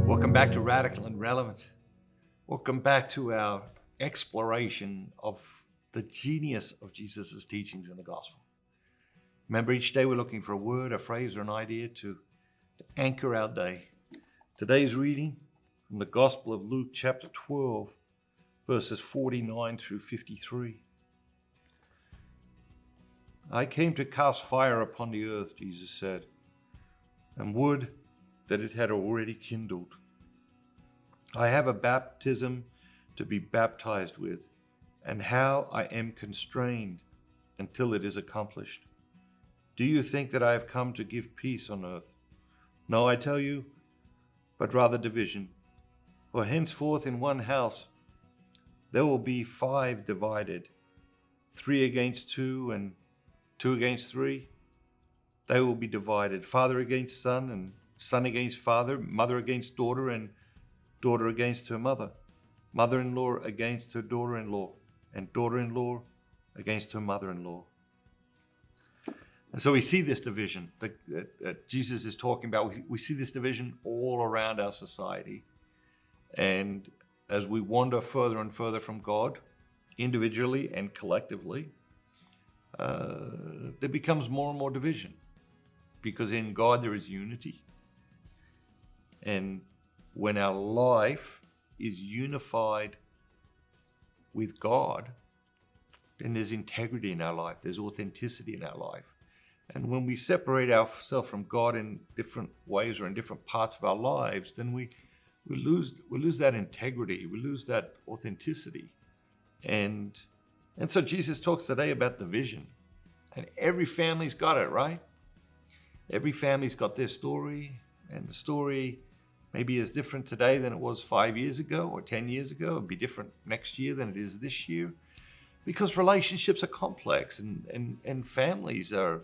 Welcome back to Radical and Relevant. Welcome back to our exploration of the genius of Jesus' teachings in the gospel. Remember, each day we're looking for a word, a phrase, or an idea to anchor our day. Today's reading from the Gospel of Luke, chapter 12, verses 49 through 53. I came to cast fire upon the earth, Jesus said, and would that it had already kindled. I have a baptism to be baptized with, and how I am constrained until it is accomplished. Do you think that I have come to give peace on earth? No, I tell you, but rather division. For henceforth in one house there will be 5 divided, 3 against 2 and 2 against 3. They will be divided, father against son, and son against father, mother against daughter, and daughter against her mother, mother-in-law against her daughter-in-law, and daughter-in-law against her mother-in-law. And so we see this division that Jesus is talking about. We see this division all around our society. And as we wander further and further from God, individually and collectively, there becomes more and more division. Because in God there is unity. And when our life is unified with God, then there's integrity in our life, there's authenticity in our life. And when we separate ourselves from God in different ways or in different parts of our lives, then we lose that integrity, we lose that authenticity. And so Jesus talks today about division. And every family's got it, right? Every family's got their story, and the story maybe is different today than it was 5 years ago or 10 years ago. It'll be different next year than it is this year, because relationships are complex and families are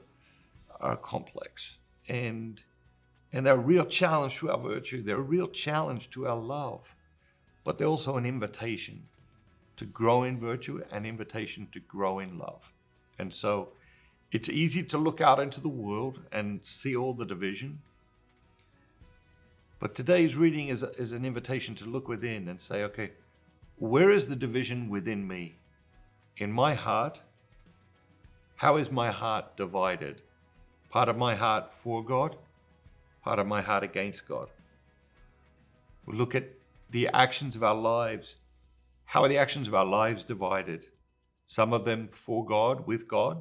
complex, and they're a real challenge to our virtue. They're a real challenge to our love, but they're also an invitation to grow in virtue, an invitation to grow in love. And so it's easy to look out into the world and see all the division. But today's reading is an invitation to look within and say, okay, where is the division within me? In my heart, how is my heart divided? Part of my heart for God, part of my heart against God. We look at the actions of our lives. How are the actions of our lives divided? Some of them for God, with God.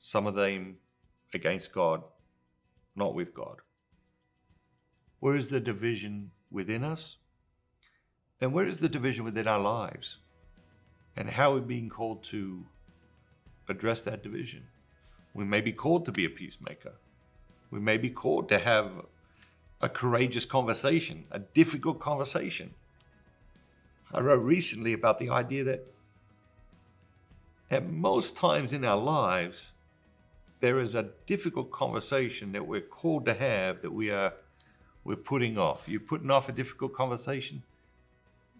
Some of them against God, not with God. Where is the division within us? And where is the division within our lives? And how are we being called to address that division? We may be called to be a peacemaker. We may be called to have a courageous conversation, a difficult conversation. I wrote recently about the idea that at most times in our lives, there is a difficult conversation that we're called to have that we're putting off. You're putting off a difficult conversation.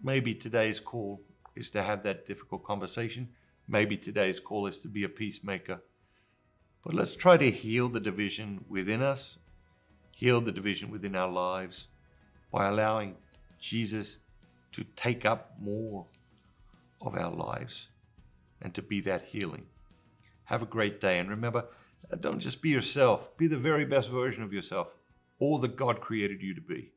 Maybe today's call is to have that difficult conversation. Maybe today's call is to be a peacemaker. But let's try to heal the division within us, heal the division within our lives by allowing Jesus to take up more of our lives and to be that healing. Have a great day. And remember, don't just be yourself. Be the very best version of yourself, all that God created you to be.